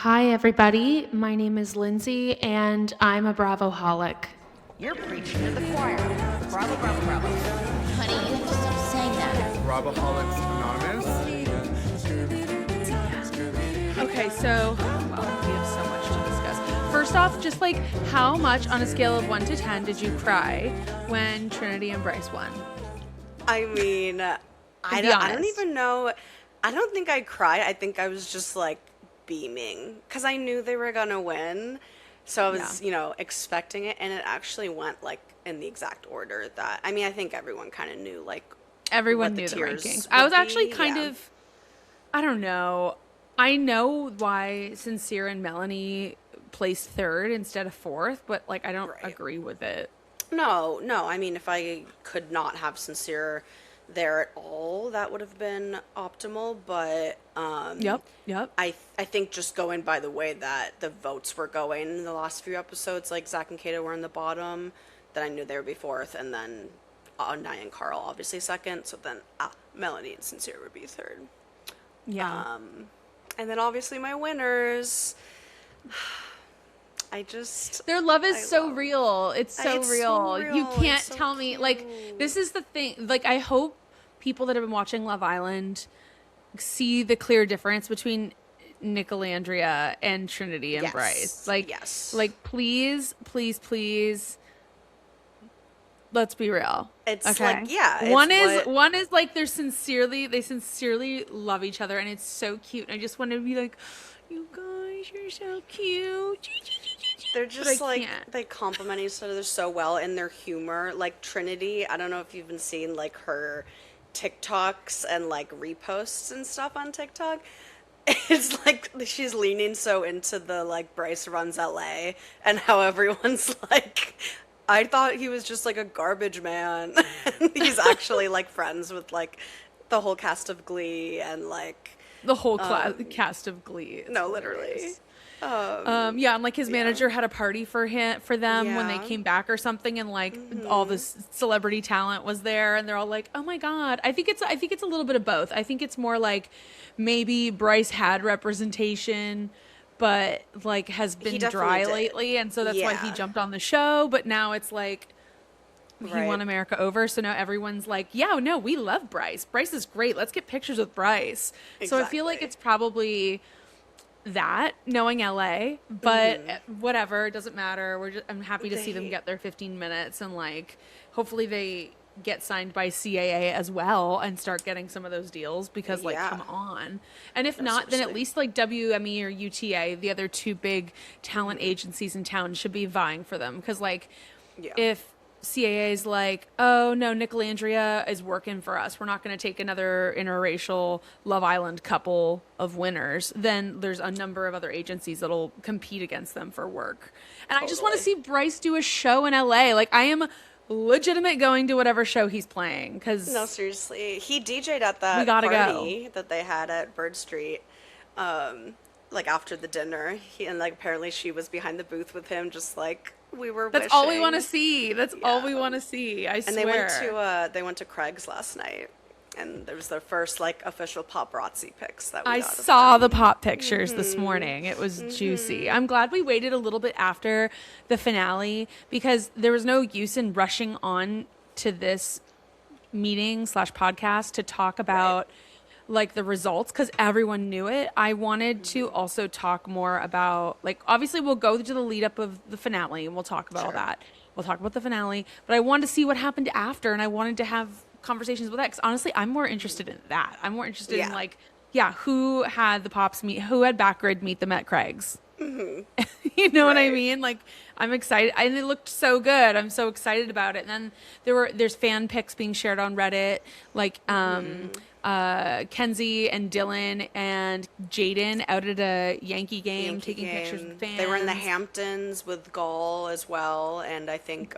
Hi, everybody. My name is Lindsay, and I'm a Bravo-holic. You're preaching to the choir. Bravo, bravo, bravo. Honey, you have to stop saying that. Bravoholics Anonymous. Okay, so we have so much to discuss. First off, just like how much on a scale of 1 to 10 did you cry when Trinity and Bryce won? I mean, I don't even know. I don't think I cried. I think I was just like beaming because I knew they were gonna win. So I was, expecting it, and it actually went like in the exact order that I think everyone kind of knew Everyone what knew the tiers rankings. I was would actually be, kind yeah. of, I don't know. I know why Sincere and Melanie placed third instead of fourth, but like I don't Right. agree with it. No. I mean, if I could not have Sincere there at all, that would have been optimal. But Yep. I think just going by the way that the votes were going in the last few episodes, like Zach and Kato were in the bottom, then I knew they would be fourth, and then Nia and Carl obviously second. So then Melanie and Sincere would be third. Yeah. And then obviously my winners. Their love is I so love- real. It's so It's so real. You real. can't It's so tell me like cute. this is the thing. Like I hope people that have been watching Love Island see the clear difference between Nicolandria and Trinity and Yes. Bryce. Like Yes. like please let's be real. It's okay? like, yeah, it's one is like they sincerely love each other, and it's so cute. And I just want to be like, you guys, you're so cute. They're But just I like, can't. they complement each other so well in their humor. Like Trinity, I don't know if you've been seeing like her TikToks and like reposts and stuff on TikTok. It's like she's leaning so into the like Bryce runs LA and how everyone's like, I thought he was just like a garbage man. And he's actually like friends with like the whole cast of Glee and like, The whole cast of Glee. It's no, literally. hilarious. And like his manager had a party for them when they Yeah. came back or something, and like all this celebrity talent was there, and they're all like, "Oh my god!" I think it's a little bit of both. I think it's more like maybe Bryce had representation, but like has been definitely dry did. lately, and so that's why he Yeah. jumped on the show. But now it's like he Right. won America over, so now everyone's like, "Yeah, no, we love Bryce. Bryce is great. Let's get pictures with Bryce." So I feel like Exactly. it's probably that, knowing LA, but whatever, it doesn't matter. I'm happy to see them They- get their 15 minutes, and like hopefully they get signed by CAA as well and start getting some of those deals, because like Yeah. come on. And if No, not, then at seriously. least like WME or UTA, the other two big talent agencies in town, should be vying for them, because like Yeah. if CAA is like, oh no, Nicolandria is working for us, we're not going to take another interracial Love Island couple of winners, then there's a number of other agencies that'll compete against them for work. And I just want to see Totally. Bryce do a show in LA. Like I am legitimate going to whatever show he's playing, because No, seriously. He DJ'd at that We gotta party that they had at Bird Street, like after the dinner. And like apparently she was behind the booth with him, just like we were that's all we wishing. want to see. That's all we Yeah. want to see. I And swear. they went to Craig's last night, and there was their first like official paparazzi pics that we I got of saw the them. pop pictures this morning. It was juicy. I'm glad we waited a little bit after the finale, because there was no use in rushing on to this meeting / podcast to talk about like the results, because everyone knew it. I wanted to also talk more about, like, obviously we'll go to the lead up of the finale and we'll talk about all Sure. that. We'll talk about the finale, but I wanted to see what happened after, and I wanted to have conversations with that, because honestly I'm more interested in that. I'm more interested in Yeah. like, who had the pops meet, who had Backgrid meet them at Craig's. You know what I Right. mean? Like I'm excited, and it looked so good. I'm so excited about it. And then there's fan pics being shared on Reddit, like Kenzie and Dylan and Jaden out at a Yankee game Yankee taking pictures game. with fans. They were in the Hamptons with Gall as well, and I think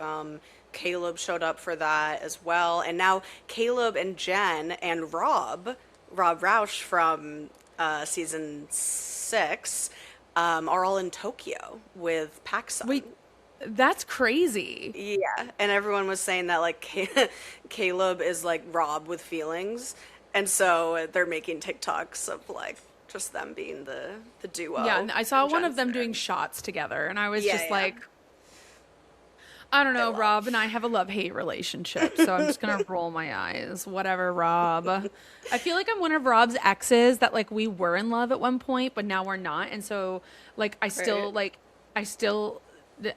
Caleb showed up for that as well. And now Caleb and Jen and Rob Roush from season 6 are all in Tokyo with PacSun. Wait, that's crazy. Yeah, and everyone was saying that like Caleb is like Rob with feelings, and so they're making TikToks of like Just them being the duo. Yeah, and I saw and one of them Jen's there. doing shots together, and I was Yeah, just yeah. like, I don't know, love. Rob and I have a love-hate relationship, so I'm just gonna roll my eyes. Whatever, Rob. I feel like I'm one of Rob's exes that like we were in love at one point, but now we're not, and so like I still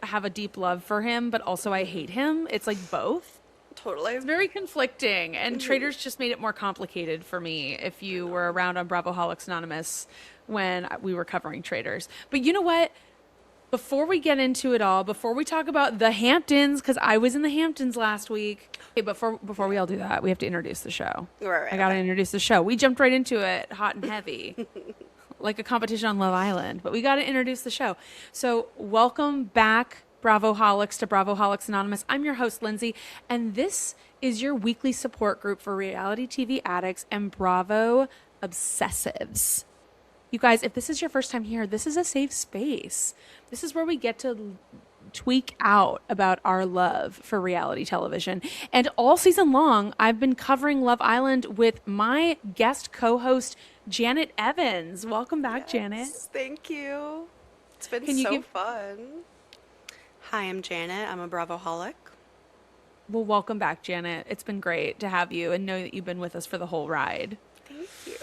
have a deep love for him, but also I hate him. It's like both. Totally. It's very conflicting, and Traders just made it more complicated for me if you were around on Bravoholics Anonymous when we were covering Traders. But you know what? Before we get into it all, before we talk about the Hamptons, because I was in the Hamptons last week. Okay, before we all do that, we have to introduce the show. Right, I gotta okay. introduce the show. We jumped right into it, hot and heavy, like a competition on Love Island. But we gotta introduce the show. So welcome back, Bravoholics, to Bravoholics Anonymous. I'm your host, Lindsay, and this is your weekly support group for reality TV addicts and Bravo obsessives. You guys, if this is your first time here, this is a safe space. This is where we get to tweak out about our love for reality television. And all season long, I've been covering Love Island with my guest co-host, Janet Evans. Welcome back, Janet. Yes, thank you. It's been Can you so give- fun. Hi, I'm Janet. I'm a Bravoholic. Well, welcome back, Janet. It's been great to have you and know that you've been with us for the whole ride. Thank you.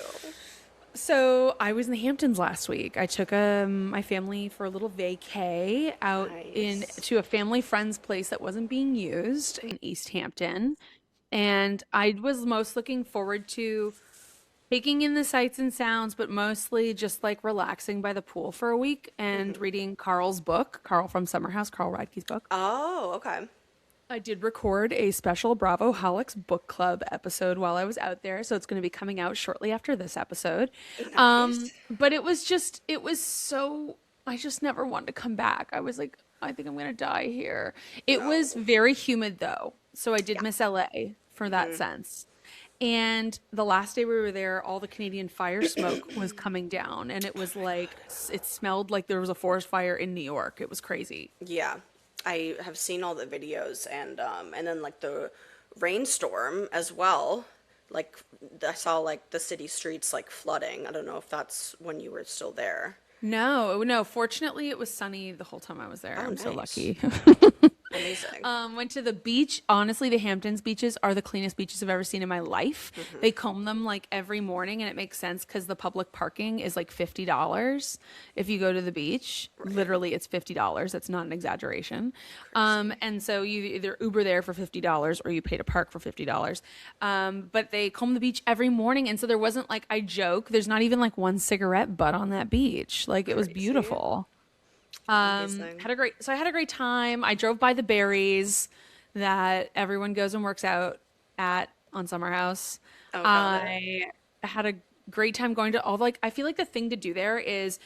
So I was in the Hamptons last week. I took my family for a little vacay out Nice. to a family friend's place that wasn't being used in East Hampton. And I was most looking forward to taking in the sights and sounds, but mostly just like relaxing by the pool for a week and reading Carl's book, Carl from Summer House, Carl Radke's book. Oh, okay. I did record a special Bravoholics book club episode while I was out there, so it's going to be coming out shortly after this episode. Nice. But it was so, I just never wanted to come back. I was like, I think I'm going to die here. It was very humid though, so I did miss LA for that sense. And the last day we were there, all the Canadian fire smoke was coming down, and it was like, it smelled like there was a forest fire in New York. It was crazy. Yeah, I have seen all the videos and then like the rainstorm as well. Like I saw like the city streets like flooding. I don't know if that's when you were still there. No. Fortunately, it was sunny the whole time I was there. I'm so nice. lucky. Amazing. Went to the beach. Honestly, the Hamptons beaches are the cleanest beaches I've ever seen in my life. They comb them like every morning, and it makes sense because the public parking is like $50 if you go to the beach. Literally, it's $50. That's not an exaggeration. And so you either Uber there for $50 or you pay to park for $50. But they comb the beach every morning, and so there wasn't like, I joke, there's not even like one cigarette butt on that beach. Like it was beautiful. Amazing. I had a great time. I drove by the berries that everyone goes and works out at on Summer House. Oh, got it. I had a great time going to I feel like the thing to do there is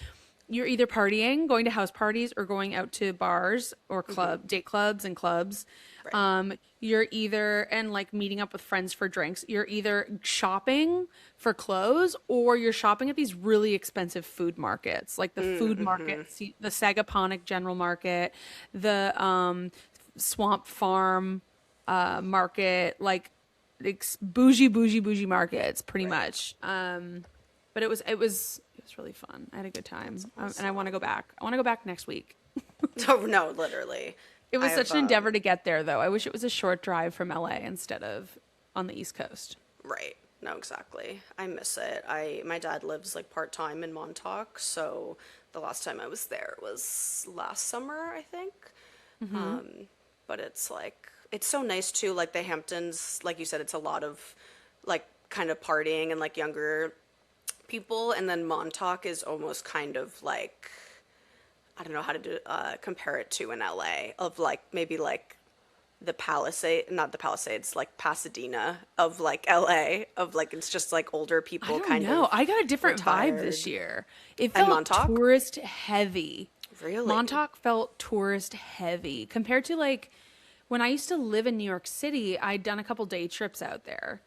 you're either partying, going to house parties, or going out to bars or date clubs and clubs. Right. You're either and like meeting up with friends for drinks. You're either shopping for clothes or you're shopping at these really expensive food markets, like the food markets, the Sagaponic General Market, the Swamp Farm market, like bougie markets, pretty much. But it was really fun. I had a good time, and I want to go back. I want to go back next week. Oh no, literally. It was I such have, an endeavor to get there, though. I wish it was a short drive from LA instead of on the East Coast. Right. No, exactly. I miss it. My dad lives like part-time in Montauk, so the last time I was there was last summer, I think. But it's like, it's so nice too, like the Hamptons, like you said, it's a lot of like kind of partying and like younger people, and then Montauk is almost kind of like, I don't know how to compare it to in LA, of like maybe like not the Palisades, like Pasadena of like LA, of like it's just like older people kind of. I got a different vibe this retired. year. It And felt Montauk? tourist heavy. Really? Montauk felt tourist heavy compared to like when I used to live in New York City. I'd done a couple day trips out there,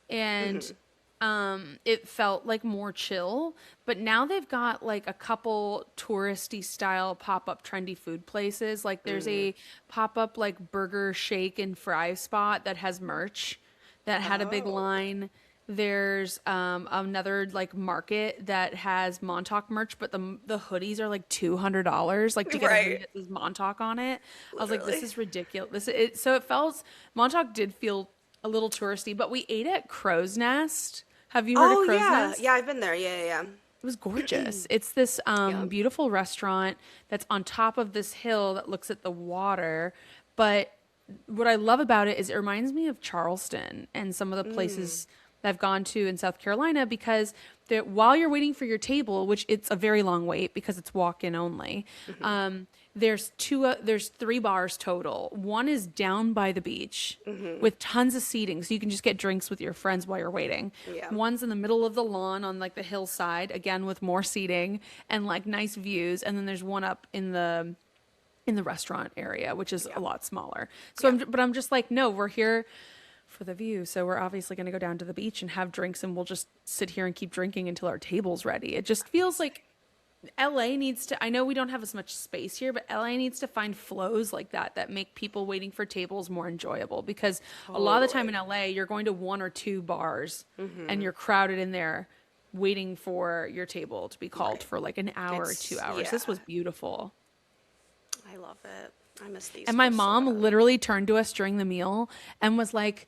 and it felt like more chill. But now they've got like a couple touristy style pop-up trendy food places. Like there's a pop-up like burger shake and fry spot that has merch that had a big line. There's another like market that has Montauk merch, but the hoodies are like $200, like to get a hoodie Right. that says Montauk on it. I was like, this Literally. is ridiculous. So it felt Montauk did feel a little touristy, but we ate at Crow's Nest. Have you heard of Oh Crow's yeah, Nest? yeah, I've been there. Yeah, yeah, It was gorgeous. It's this yeah. beautiful restaurant that's on top of this hill that looks at the water. But what I love about it is it reminds me of Charleston and some of the places that I've gone to in South Carolina because while you're waiting for your table, which it's a very long wait because it's walk-in only, there's 3 bars total. One is down by the beach with tons of seating, so you can just get drinks with your friends while you're waiting. Yeah. One's in the middle of the lawn on like the hillside, again with more seating and like nice views, and then there's one up in the restaurant area, which is a lot smaller. So I'm just like, no, we're here for the view, so we're obviously going to go down to the beach and have drinks, and we'll just sit here and keep drinking until our table's ready. It just feels like LA needs to, I know we don't have as much space here, but LA needs to find flows like that make people waiting for tables more enjoyable, because a lot of the time in LA, you're going to 1 or 2 bars and you're crowded in there waiting for your table to be called for like an hour or 2 hours. This was beautiful. I love it. I miss these. And my so mom bad. literally turned to us during the meal and was like,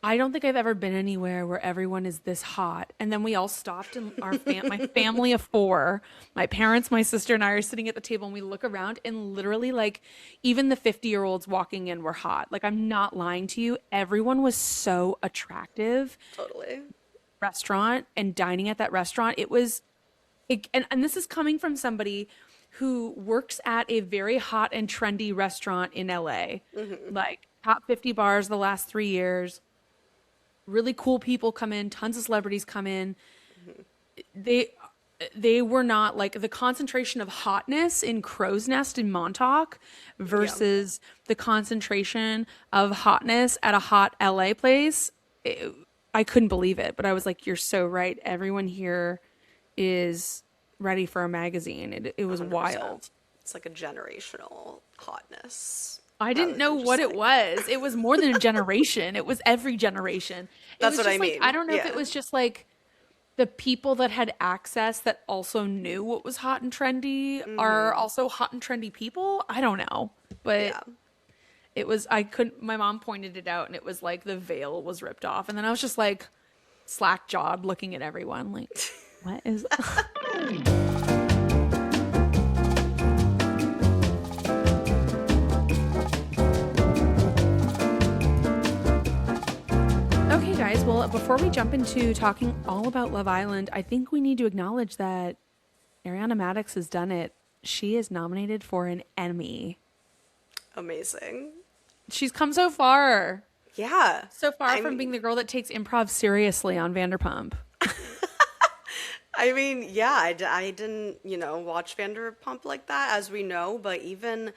I don't think I've ever been anywhere where everyone is this hot. And then we all stopped, and my family of 4, my parents, my sister, and I are sitting at the table, and we look around, and literally like even the 50-year-olds walking in were hot. Like, I'm not lying to you. Everyone was so attractive. Totally. Restaurant and dining at that restaurant. And this is coming from somebody who works at a very hot and trendy restaurant in LA, like top 50 bars the last 3 years. Really cool people come in, tons of celebrities come in. They were not like the concentration of hotness in Crow's Nest in Montauk versus the concentration of hotness at a hot LA place. I couldn't believe it, but I was like, you're so right. Everyone here is ready for a magazine. It was 100%. wild. It's like a generational hotness. I didn't know what it was. It was more than a generation. It was every generation. That's what I just like, mean. I don't know if Yeah. it was just like the people that had access that also knew what was hot and trendy are also hot and trendy people. I don't know. But Yeah. it was, my mom pointed it out, and it was like the veil was ripped off. And then I was just like slack jawed looking at everyone like, what is Okay, guys. Well, before we jump into talking all about Love Island, I think we need to acknowledge that Ariana Madix has done it. She is nominated for an Emmy. Amazing. She's come so far. Yeah. So far from being the girl that takes improv seriously on Vanderpump. I mean, yeah, I didn't, watch Vanderpump like that, as we know, but even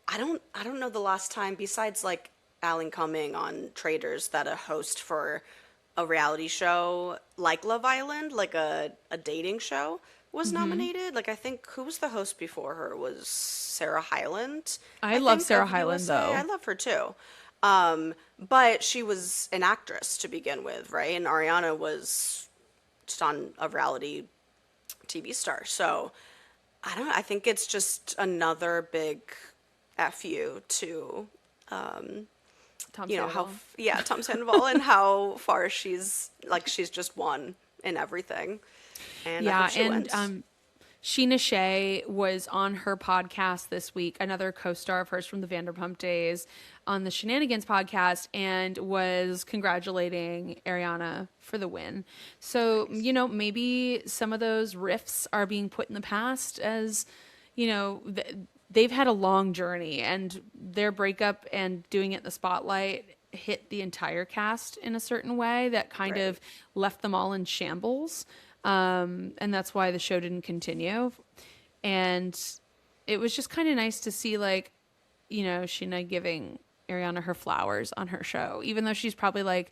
I don't know the last time, besides like Alan Cumming on Traders, that a host for a reality show like Love Island, like a dating show, was nominated. Like, I think, who was the host before her? Was Sarah Hyland? I love think, Sarah of Hyland, USA. though. I love her too. But she was an actress to begin with, right? And Ariana was just on a reality TV star. So I think it's just another big FU to Tom Tom Sandoval. Sandoval, and how far she's just won in everything. And I hope she wins. Sheena Shea was on her podcast this week, another co-star of hers from the Vanderpump days, on the Shenanigans podcast, and was congratulating Ariana for the win. So, maybe some of those riffs are being put in the past, as, they've had a long journey, and their breakup and doing it in the spotlight hit the entire cast in a certain way that kind of left them all in shambles. And that's why the show didn't continue. And it was just kind of nice to see, like, Sheena giving Ariana her flowers on her show, even though she's probably like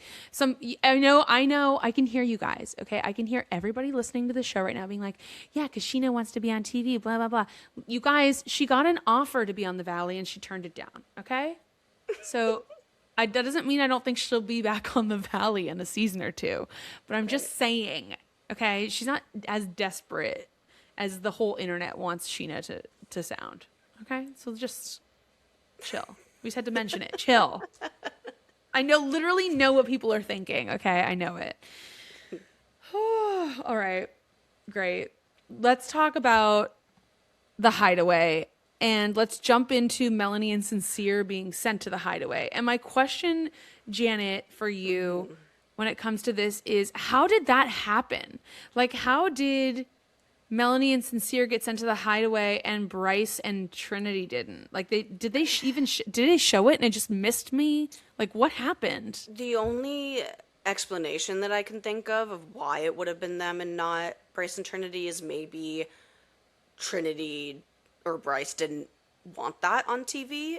I know, I can hear you guys. Okay. I can hear everybody listening to the show right now being like, yeah, cause Sheena wants to be on TV, blah, blah, blah. You guys, she got an offer to be on The Valley and she turned it down. Okay. So that doesn't mean I don't think she'll be back on the Valley in a season or two. But I'm just saying, okay, she's not as desperate as the whole internet wants Sheena to sound. Okay, so just chill. We just had to mention it. Chill. Literally know what people are thinking. Okay, I know it. All right, great. Let's talk about the hideaway, and let's jump into Melanie and Sincere being sent to the hideaway. And my question, Janet, for you when it comes to this is, how did that happen? Like, how did Melanie and Sincere get sent to the hideaway and Bryce and Trinity didn't? Like, did they show it and it just missed me? Like, what happened? The only explanation that I can think of why it would have been them and not Bryce and Trinity is maybe Trinity or Bryce didn't want that on TV.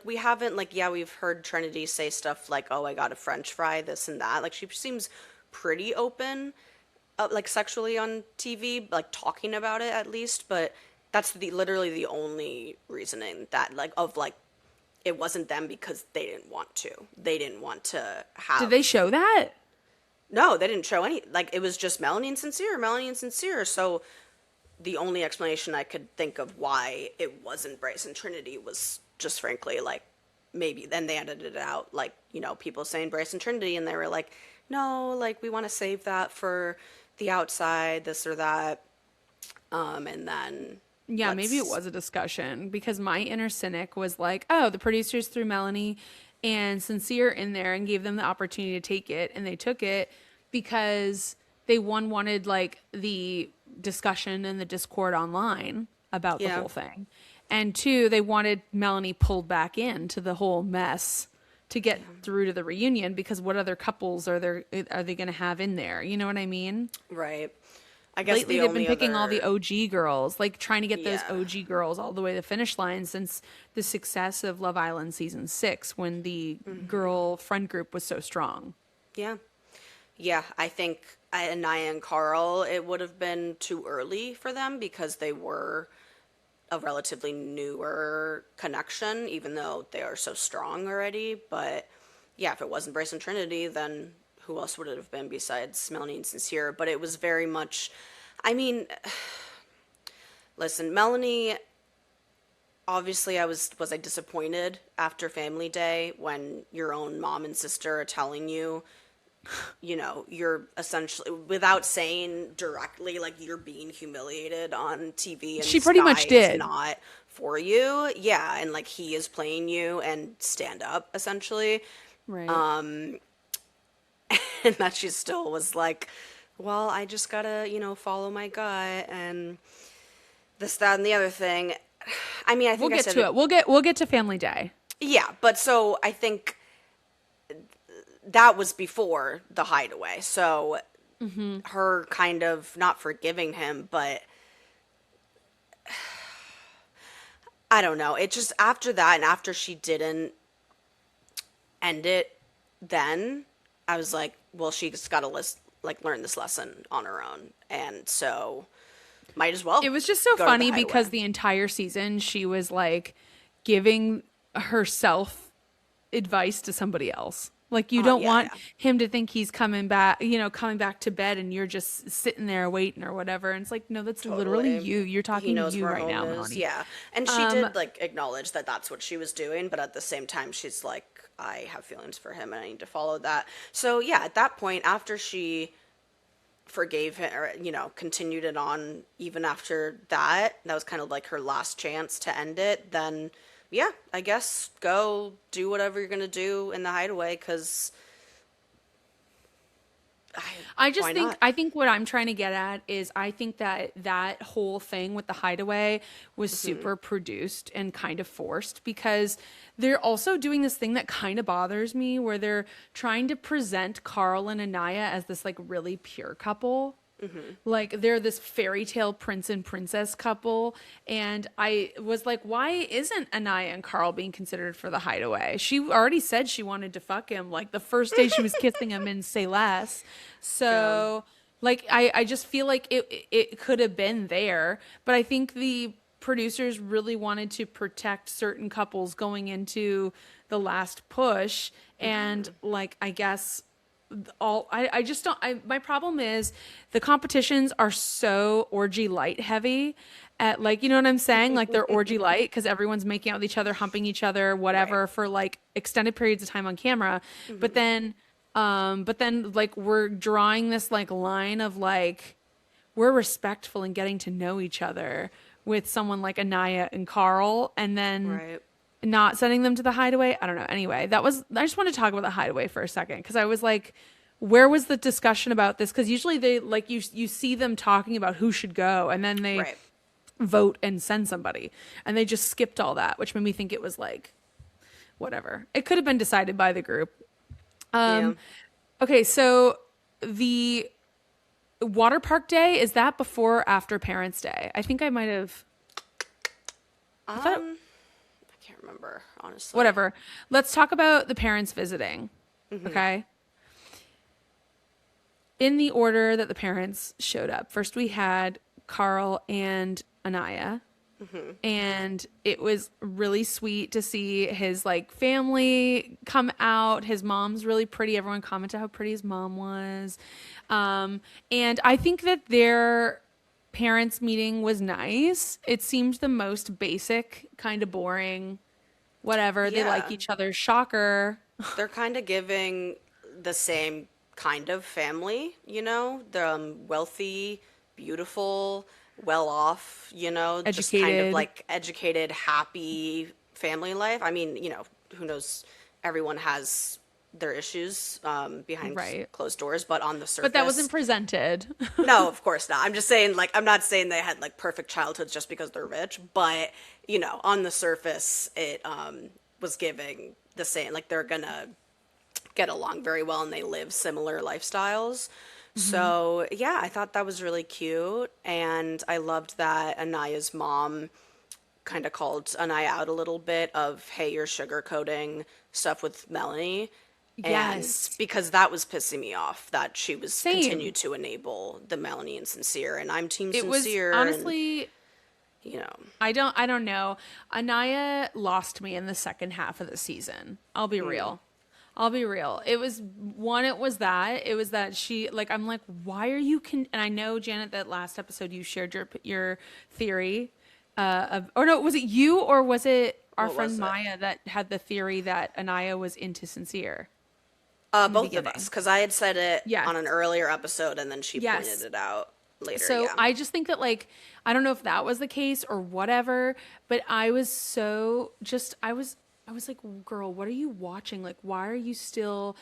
We haven't, we've heard Trinity say stuff like, oh, I got a French fry, this and that. Like, she seems pretty open, sexually on TV, like talking about it at least, but that's literally the only reasoning that it wasn't them because they didn't want to. They didn't want to have. Did they show that? No, they didn't show any. It was just Melanie and Sincere. So the only explanation I could think of why it wasn't Bryce and Trinity was just frankly maybe then they edited it out people saying Bryce and Trinity and they were like, no, we want to save that for the outside, this or that, and then maybe it was a discussion because my inner cynic was like, oh, the producers threw Melanie and Sincere in there and gave them the opportunity to take it, and they took it because they wanted the discussion and the discord online about the whole thing, and two, they wanted Melanie pulled back into the whole mess to get through to the reunion, because what other couples are they going to have in there? You know what I mean? Right. I guess lately they've been picking all the OG girls, trying to get those OG girls all the way to the finish line since the success of Love Island season 6, when the girl friend group was so strong. Yeah. Yeah, I think Anaya and Carl, it would have been too early for them because they were a relatively newer connection, even though they are so strong already. But yeah, if it wasn't Bryce and Trinity, then who else would it have been besides Melanie and Sincere? But it was very much, listen, Melanie, obviously was I disappointed after Family Day when your own mom and sister are telling you, you're essentially, without saying directly, you're being humiliated on TV, and she pretty much did. Not for you. Yeah. And he is playing you and stand up essentially. Right. And that she still was like, well, I just gotta, follow my gut and this, that, and the other thing. I think we'll get to it. We'll get to Family Day. Yeah. But so I think that was before the hideaway. So her kind of not forgiving him, but I don't know. It just, after that, and after she didn't end it, then I was like, well, she's got to learn this lesson on her own. And so might as well. It was just so funny because the entire season she was giving herself advice to somebody else. You don't want him to think he's coming back to bed and you're just sitting there waiting or whatever. And it's no, that's literally you. You're talking to you right now, Melanie. Yeah. And she did acknowledge that that's what she was doing. But at the same time, she's like, I have feelings for him and I need to follow that. So yeah, at that point, after she forgave him or, continued it on even after that was kind of her last chance to end it, then yeah, I guess go do whatever you're going to do in the hideaway, because I think what I'm trying to get at is I think that whole thing with the hideaway was super produced and kind of forced, because they're also doing this thing that kind of bothers me where they're trying to present Carl and Anaya as this really pure couple. They're this fairy tale prince and princess couple, and I was like, why isn't Anaya and Carl being considered for the hideaway? She already said she wanted to fuck him the first day she was kissing him in Say Less. So I just feel like it could have been there, but I think the producers really wanted to protect certain couples going into the last push. And like, I guess I just don't, my problem is the competitions are so orgy light heavy at like, you know what I'm saying? Like they're orgy light because everyone's making out with each other, humping each other, whatever, Right. for like extended periods of time on camera. But then like we're drawing this like line of like, we're respectful and getting to know each other with someone like Anaya and Carl, and then Right. not sending them to the hideaway. I don't know. Anyway, I just want to talk about the hideaway for a second because I was like, where was the discussion about this? Because usually they like you see them talking about who should go, and then they Right. vote and send somebody, and they just skipped all that, which made me think it was like whatever. It could have been decided by the group. Yeah. Okay, so the water park day, is that before or after Parents' Day? I think I might have. I thought I can't remember, honestly. whatever. Let's talk about the parents visiting. Okay. In the order that the parents showed up. First we had Carl and Anaya. And it was really sweet to see his like family come out. His mom's really pretty. Everyone commented how pretty his mom was. And I think that their parents meeting was nice. It seemed the most basic, kind of boring, whatever. They like Yeah. each other. Shocker. They're kind of giving the same kind of family, you know, the wealthy, beautiful, well off, you know, just kind of Educated. like educated, happy family life. I mean, you know, who knows? Everyone has their issues behind Right. closed doors, but on the surface, But that wasn't presented. no, of course not. I'm just saying, like, I'm not saying they had like perfect childhoods just because they're rich, but you know, on the surface, it was giving the same. Like, they're gonna get along very well, and they live similar lifestyles. So yeah, I thought that was really cute, and I loved that Anaya's mom kind of called Anaya out a little bit of, hey, you're sugarcoating stuff with Melanie. Yes. And because that was pissing me off that she was Same. continued to enable the Melanie and Sincere, and I'm team It was Sincere. honestly, and, you know, I don't know. Anaya lost me in the second half of the season. I'll be real. I'll be real. It was it was that she like, I'm like, why are you and I know, Janet, that last episode you shared your theory or no, was it you or was it our What friend was it? Maya that had the theory that Anaya was into Sincere? both of beginning. us, because I had said it Yes. on an earlier episode, and then she Yes. pointed it out later. So Yeah. I just think that like, I don't know if that was the case or whatever, but I was so just, I was like, girl, what are you watching? Like, why are you still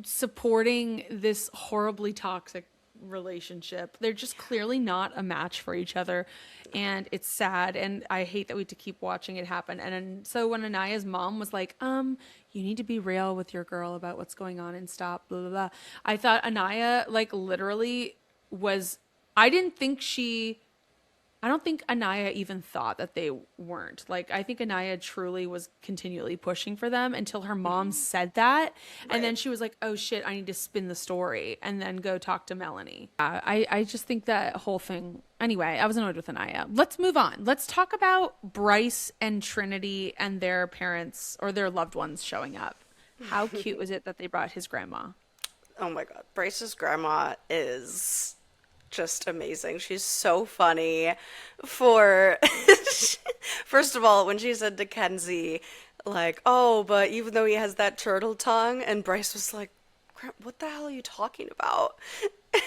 supporting this horribly toxic relationship? They're just clearly not a match for each other. And it's sad. And I hate that we have to keep watching it happen. And then, so when Anaya's mom was like, you need to be real with your girl about what's going on and stop, blah, blah, blah. I thought Anaya like literally was, I don't think Anaya even thought that they weren't. Like, I think Anaya truly was continually pushing for them until her mom said that. And then Right. she was like, oh shit, I need to spin the story and then go talk to Melanie. I just think that whole thing. Anyway, I was annoyed with Anaya. Let's move on. Let's talk about Bryce and Trinity and their parents or their loved ones showing up. How cute was it that they brought his grandma? Oh my God, Bryce's grandma is just amazing. She's so funny. For first of all, when she said to Kenzie, like, "Oh, but even though he has that turtle tongue," and Bryce was like, "What the hell are you talking about?"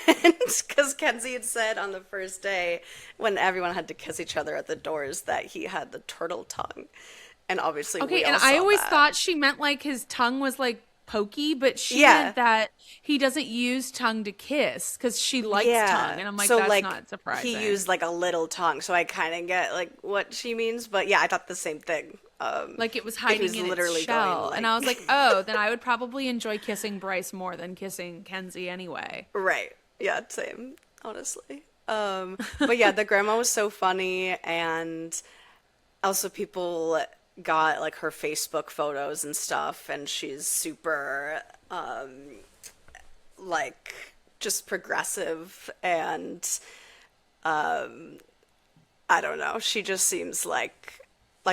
And because Kenzie had said on the first day when everyone had to kiss each other at the doors that he had the turtle tongue, and obviously Okay, we all and I saw always that. thought she meant like his tongue was like pokey, but she Yeah. meant that he doesn't use tongue to kiss because she likes tongue, and I'm like, so that's like not surprising. he used like a little tongue, so I kind of get like what she means, but yeah, I thought the same thing. Like it was he was hiding in literally its shell, going, and I was like, oh, then I would probably enjoy kissing Bryce more than kissing Kenzie anyway. Right. Yeah, same, honestly. But yeah, the grandma was so funny, and also people got like her Facebook photos and stuff, and she's super like just progressive, and I don't know. She just seems like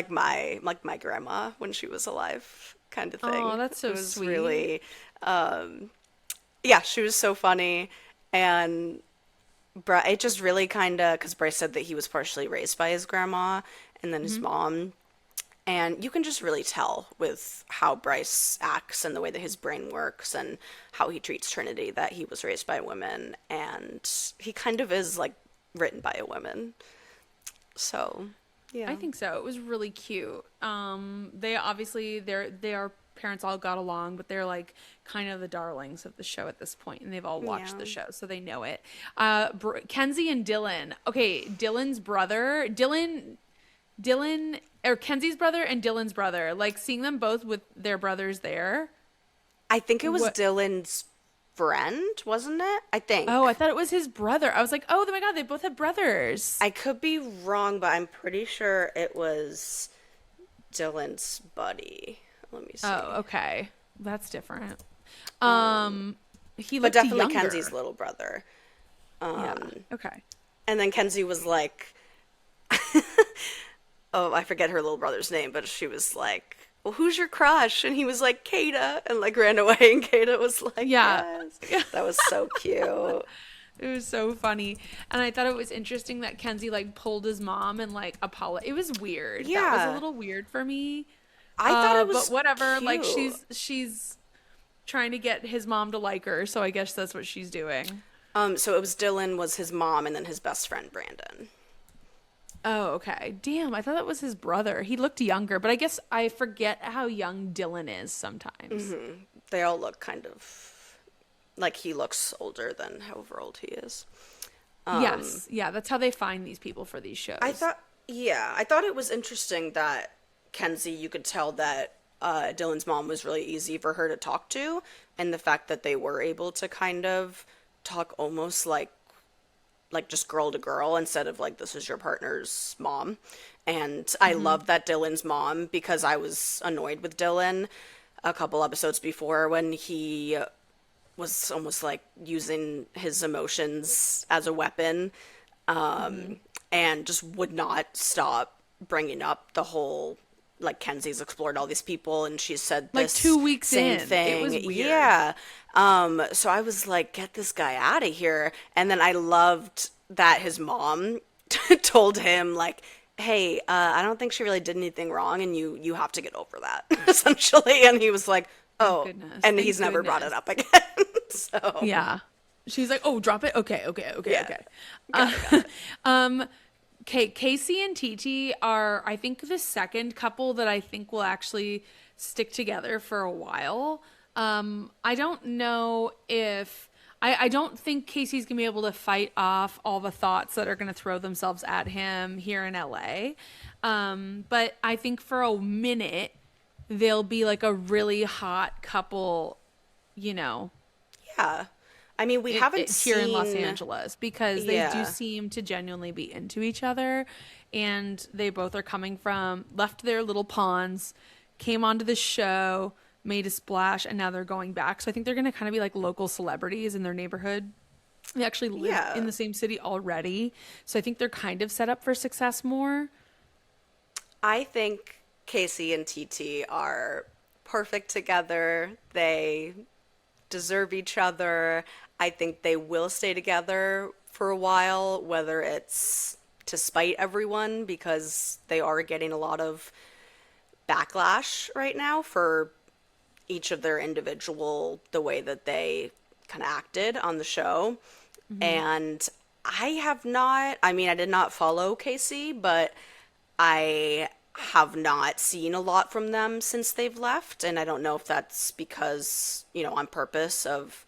my grandma when she was alive, kind of thing. Oh, that's so It was sweet. really, yeah, she was so funny, and it just really kind of, because Bryce said that he was partially raised by his grandma and then his mom. And you can just really tell with how Bryce acts and the way that his brain works and how he treats Trinity that he was raised by women. And he kind of is like written by a woman. So, yeah. I think so. It was really cute. They obviously their parents all got along, but they're like kind of the darlings of the show at this point, and they've all watched the show, so they know it. Kenzie and Dylan. Okay, Dylan's brother, Dylan, or Kenzie's brother and Dylan's brother. Like seeing them both with their brothers there. I think it was What- Dylan's friend, wasn't it? I think. Oh, I thought it was his brother. I was like, oh my God, they both have brothers. I could be wrong, but I'm pretty sure it was Dylan's buddy. Let me see. Oh, okay. That's different. He But looked definitely younger. Kenzie's little brother. Yeah. Okay. And then Kenzie was like, oh, I forget her little brother's name, but she was like, well, who's your crush? And he was like, Kata, and like ran away. And Kata was like, Yeah. yes. That was so cute. It was so funny. And I thought it was interesting that Kenzie like pulled his mom and like It was weird. That was Yeah. a little weird for me. I thought it was but whatever. Like cute. she's trying to get his mom to like her, so I guess that's what she's doing. So it was Dylan was his mom and then his best friend Brandon. Oh, okay. Damn, I thought that was his brother. He looked younger, but I guess I forget how young Dylan is sometimes. They all look kind of like he looks older than however old he is. Yes. Yeah, that's how they find these people for these shows. I thought it was interesting that Kenzie, you could tell that Dylan's mom was really easy for her to talk to, and the fact that they were able to kind of talk almost like just girl to girl instead of like this is your partner's mom. And I love that Dylan's mom, because I was annoyed with Dylan a couple episodes before when he was almost like using his emotions as a weapon, and just would not stop bringing up the whole like Kenzie's explored all these people and she said Like this 2 weeks same in. thing. It was weird. Yeah. So I was like, get this guy out of here. And then I loved that his mom told him like, hey, I don't think she really did anything wrong, and you have to get over that, essentially. And he was like, oh, goodness. and Thank he's never brought it goodness. up again. So Yeah. She's like, oh, drop it. Okay. Yeah. Okay, Casey and Titi are, I think, the second couple that I think will actually stick together for a while. I don't know if I don't think Casey's gonna be able to fight off all the thoughts that are gonna throw themselves at him here in LA. But I think for a minute they'll be like a really hot couple, you know, yeah. I mean, we haven't seen here in Los Angeles, because they do Yeah. seem to genuinely be into each other, and they both are coming from left their little ponds, came onto the show, made a splash, and now they're going back. So I think they're going to kind of be like local celebrities in their neighborhood. They actually live Yeah. in the same city already, so I think they're kind of set up for success more. I think Casey and TT are perfect together. They deserve each other. I think they will stay together for a while, whether it's to spite everyone, because they are getting a lot of backlash right now for each of their individual, the way that they kind of acted on the show. And I did not follow Casey, but I have not seen a lot from them since they've left. And I don't know if that's because, on purpose of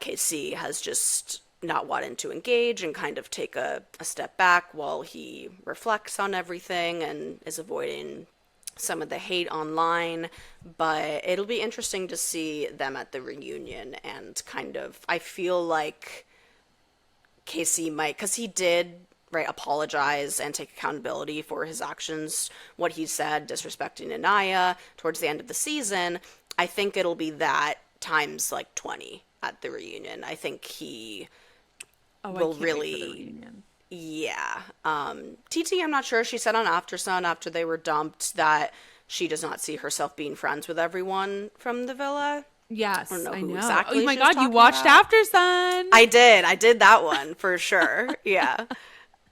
Casey has just not wanted to engage and kind of take a step back while he reflects on everything and is avoiding some of the hate online. But it'll be interesting to see them at the reunion, and kind of, I feel like Casey might, because he did apologize and take accountability for his actions, what he said disrespecting Anaya towards the end of the season. I think it'll be that times like 20 at the reunion. I think he will I can't wait for the really reunion. Yeah. TT, I'm not sure. She said on After Sun, after they were dumped, that she does not see herself being friends with everyone from the villa. I don't Yes, know I who know. exactly Oh my she was God, you talking watched about. After Sun. I did. I did that one for sure. Yeah.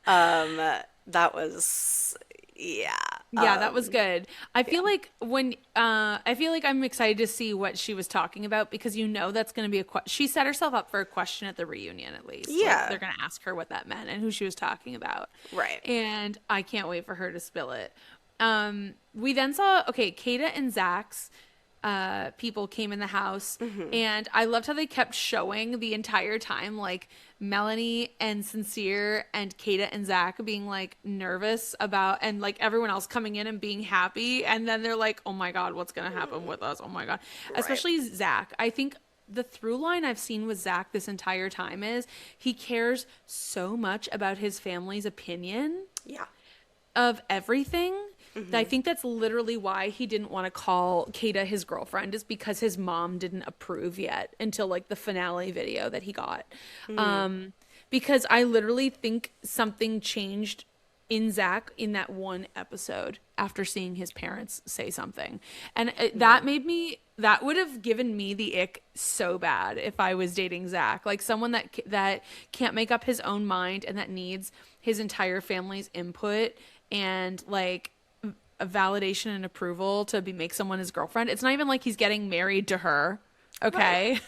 That was, yeah. Yeah, that was good. Yeah. I feel like I'm excited to see what she was talking about because that's going to be she set herself up for a question at the reunion at least. Like Yeah. they're going to ask her what that meant and who she was talking about. Right. And I can't wait for her to spill it. We then saw Kata and Zach's people came in the house, and I loved how they kept showing the entire time like Melanie and Sincere and Kata and Zach being like nervous about, and like everyone else coming in and being happy, and then they're like, oh my God, what's gonna happen with us? Oh my God. Right. Especially Zach. I think the through line I've seen with Zach this entire time is he cares so much about his family's opinion Yeah. of everything. I think that's literally why he didn't want to call Kata his girlfriend, is because his mom didn't approve yet until like the finale video that he got. Because I literally think something changed in Zach in that one episode after seeing his parents say something. And that would have given me the ick so bad if I was dating Zach, like someone that can't make up his own mind and that needs his entire family's input and like a validation and approval to make someone his girlfriend. It's not even like he's getting married to her. Okay. Right.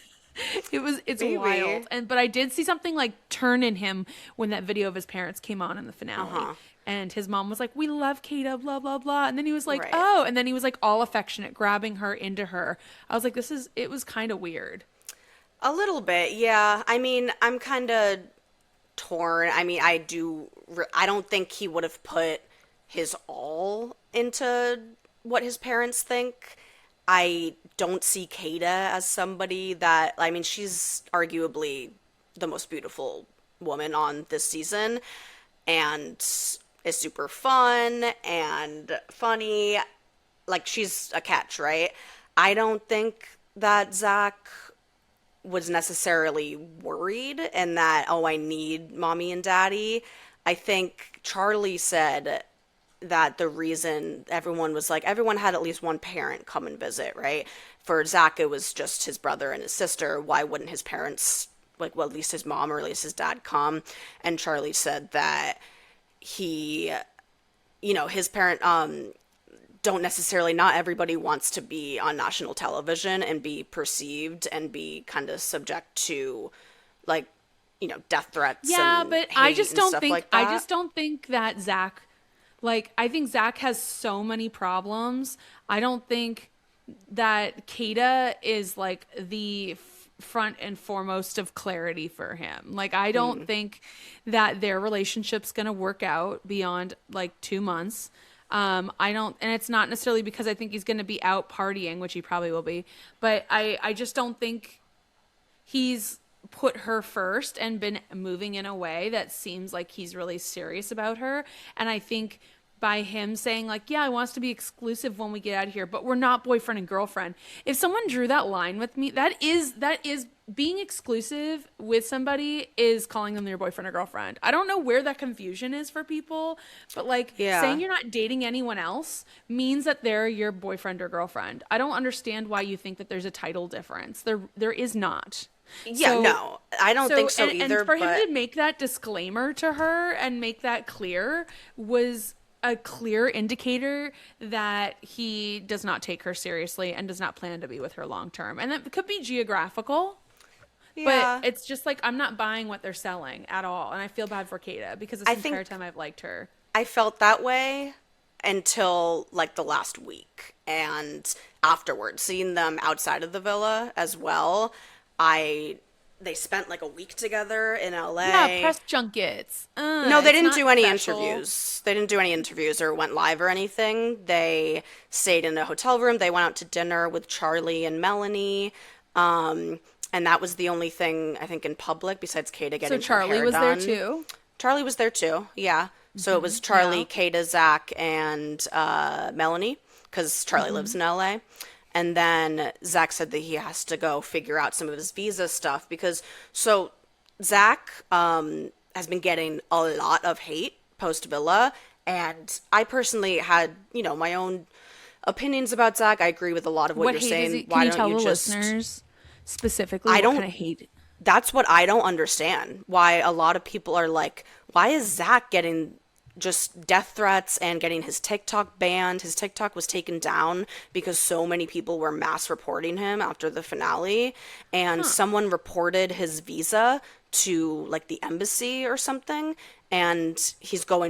It's Maybe. wild. But I did see something like turn in him when that video of his parents came on in the finale. And his mom was like, we love Kata, blah, blah, blah. And then he was like, oh, and then he was like all affectionate, grabbing her into her. I was like, it was kind of weird. A little bit. Yeah. I mean, I'm kind of torn. I mean, I don't think he would have put his all into what his parents think. I don't see Kata as somebody that, I mean, she's arguably the most beautiful woman on this season and is super fun and funny. Like, she's a catch, right? I don't think that Zach was necessarily worried and that, oh, I need mommy and daddy. I think Charlie said that the reason everyone had at least one parent come and visit, right? For Zach, it was just his brother and his sister. Why wouldn't his parents, at least his mom or at least his dad come? And Charlie said that his parent, don't necessarily, not everybody wants to be on national television and be perceived and be kind of subject to, death threats. Yeah, and but hate I just and don't stuff think, like that. I just don't think that Zach, I think Zach has so many problems. I don't think that Kata is like the front and foremost of clarity for him. I don't think that their relationship's going to work out beyond 2 months. And it's not necessarily because I think he's going to be out partying, which he probably will be, but I just don't think he's put her first and been moving in a way that seems like he's really serious about her. And I think by him saying yeah, I want us to be exclusive when we get out of here, but we're not boyfriend and girlfriend. If someone drew that line with me, that is being exclusive with somebody is calling them their boyfriend or girlfriend. I don't know where that confusion is for people, but saying you're not dating anyone else means that they're your boyfriend or girlfriend. I don't understand why you think that there's a title difference. There is not. Yeah, no, I don't think so either. And for him to make that disclaimer to her and make that clear was a clear indicator that he does not take her seriously and does not plan to be with her long term. And that could be geographical, but it's just I'm not buying what they're selling at all. And I feel bad for Kata because this entire time I've liked her. I felt that way until the last week, and afterwards, seeing them outside of the villa as well. They spent a week together in LA. Yeah, press junkets. No, they didn't do any special. interviews. They didn't do any interviews or went live or anything. They stayed in a hotel room. They went out to dinner with Charlie and Melanie. And that was the only thing, I think, in public besides Kata getting her hair done. So Charlie was there too? Charlie was there too, yeah. So it was Charlie, Kata, Zach, and Melanie, because Charlie lives in LA. And then Zach said that he has to go figure out some of his visa stuff because, so Zach has been getting a lot of hate post Villa, and I personally had, my own opinions about Zach. I agree with a lot of what you're hate saying. is it? Why Can you don't tell you the just listeners specifically I what don't kind of hate? That's what I don't understand. Why a lot of people are like, why is Zach getting just death threats and getting his TikTok banned? His TikTok was taken down because so many people were mass reporting him after the finale, and someone reported his visa to like the embassy or something, and he's got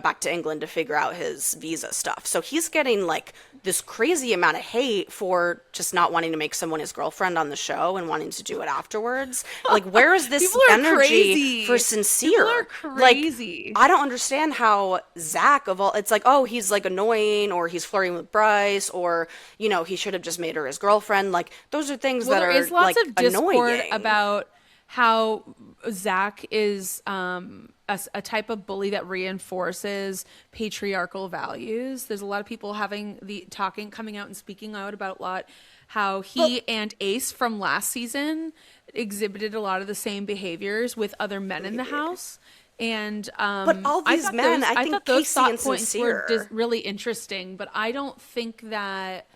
back to England to figure out his visa stuff. So he's getting like this crazy amount of hate for just not wanting to make someone his girlfriend on the show and wanting to do it afterwards. Like, where is this energy crazy. for Sincere? People are crazy. Like, I don't understand how Zach of all, it's like, oh, he's like annoying, or he's flirting with Bryce, or, he should have just made her his girlfriend. Like, those are things that there are is lots like of discord annoying about how Zach is a type of bully that reinforces patriarchal values. There's a lot of people coming out and speaking out about a lot how he and Ace from last season exhibited a lot of the same behaviors with other men in the house. And but all these men, I think those Casey thought and points Sincere were really interesting, but I don't think that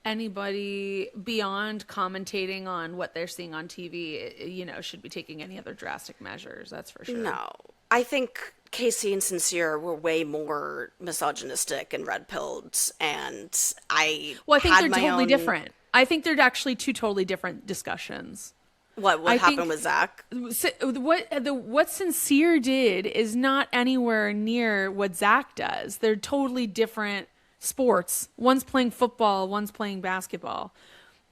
anybody beyond commentating on what they're seeing on TV, should be taking any other drastic measures. That's for sure. No, I think Casey and Sincere were way more misogynistic and red-pilled, and I think had they're my totally own... different. I think they're actually two totally different discussions. What happened with Zach? What Sincere did is not anywhere near what Zach does. They're totally different sports. One's playing football, one's playing basketball.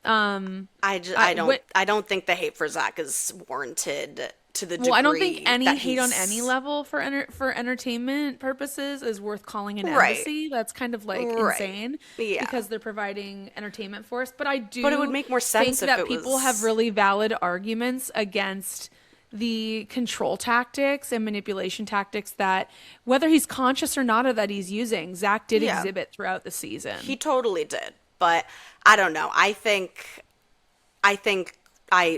I don't think the hate for Zach is warranted to the degree. Well, I don't think any that hate on any level for entertainment purposes is worth calling an Right. embassy. That's kind of like Right. insane, Yeah. because they're providing entertainment for us. But I do. But it would make more sense think if that it people was- have really valid arguments against the control tactics and manipulation tactics that, whether he's conscious or not, of that he's using, Zach did Yeah. exhibit throughout the season. He totally did. But I don't know. I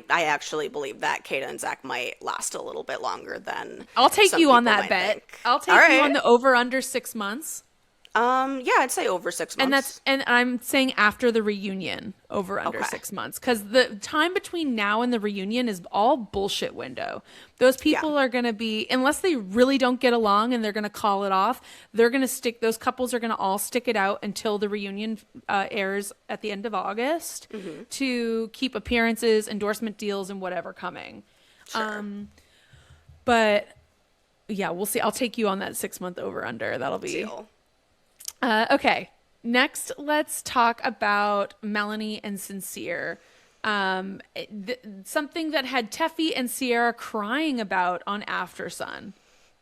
actually believe that Kata and Zach might last a little bit longer than I'll take some you on people that might bet. think. I'll take All you right. on the over under 6 months. Yeah, I'd say over 6 months. And I'm saying after the reunion, over under Okay. 6 months, because the time between now and the reunion is all bullshit window. Those people are going to be, unless they really don't get along and they're going to call it off, those couples are going to all stick it out until the reunion airs at the end of August to keep appearances, endorsement deals, and whatever coming. Sure. But yeah, we'll see. I'll take you on that 6 month over under. That'll be Deal. okay. Next, let's talk about Melanie and Sincere. Something that had Teffy and Sierra crying about on After Sun.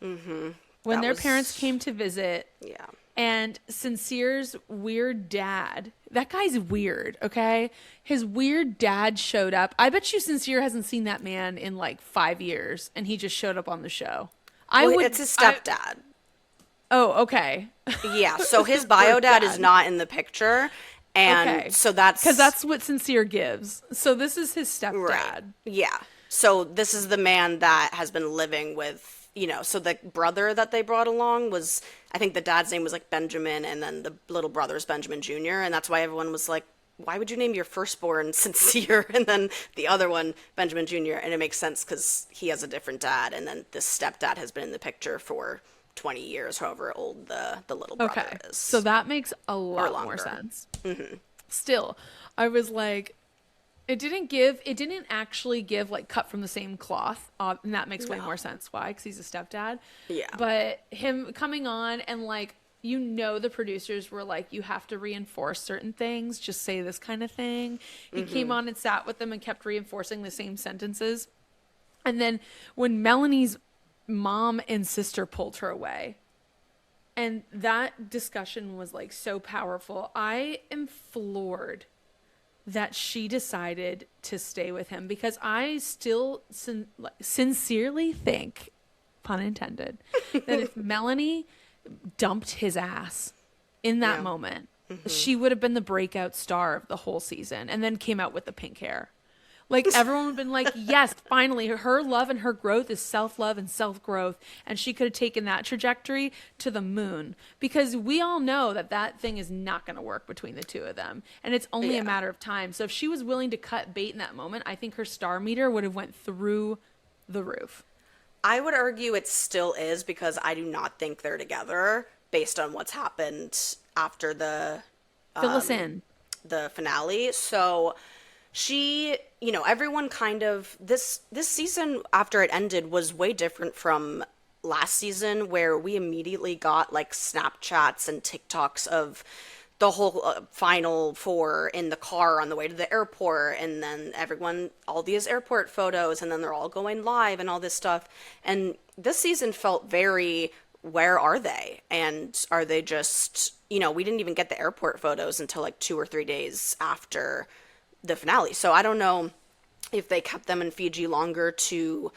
Mm-hmm. When their parents came to visit. Yeah. And Sincere's weird dad. That guy's weird, okay? His weird dad showed up. I bet you Sincere hasn't seen that man in like 5 years, and he just showed up on the show. It's his stepdad. Oh, okay. Yeah, so his bio dad is not in the picture, and so that's... Because that's what Sincere gives. So this is his stepdad. Right. Yeah. So this is the man that has been living with, so the brother that they brought along was, I think the dad's name was like Benjamin, and then the little brother's Benjamin Jr., and that's why everyone was like, why would you name your firstborn Sincere and then the other one Benjamin Jr.? And it makes sense because he has a different dad, and then this stepdad has been in the picture for 20 years, however old the little brother is. So that makes a lot more sense. Mm-hmm. Still, I was like, it didn't actually give like cut from the same cloth, and that makes way more sense. Why? Because he's a stepdad. Yeah. But him coming on and like, the producers were like, you have to reinforce certain things, just say this kind of thing. He came on and sat with them and kept reinforcing the same sentences. And then when Melanie's mom and sister pulled her away, and that discussion was like so powerful, I am floored that she decided to stay with him, because I still sincerely think, pun intended, that if Melanie dumped his ass in that moment, she would have been the breakout star of the whole season, and then came out with the pink hair. Like everyone would have been like, yes, finally, her love and her growth is self-love and self-growth. And she could have taken that trajectory to the moon, because we all know that that thing is not going to work between the two of them. And it's only a matter of time. So if she was willing to cut bait in that moment, I think her star meter would have went through the roof. I would argue it still is, because I do not think they're together based on what's happened after the Fill us in. the finale. So she, you know, everyone kind of, this season after it ended was way different from last season, where we immediately got like Snapchats and TikToks of the whole final four in the car on the way to the airport, and then everyone, all these airport photos, and then they're all going live and all this stuff. And this season felt very, where are they? And are they just, you know, we didn't even get the airport photos until like 2 or 3 days after the finale. So I don't know if they kept them in Fiji longer to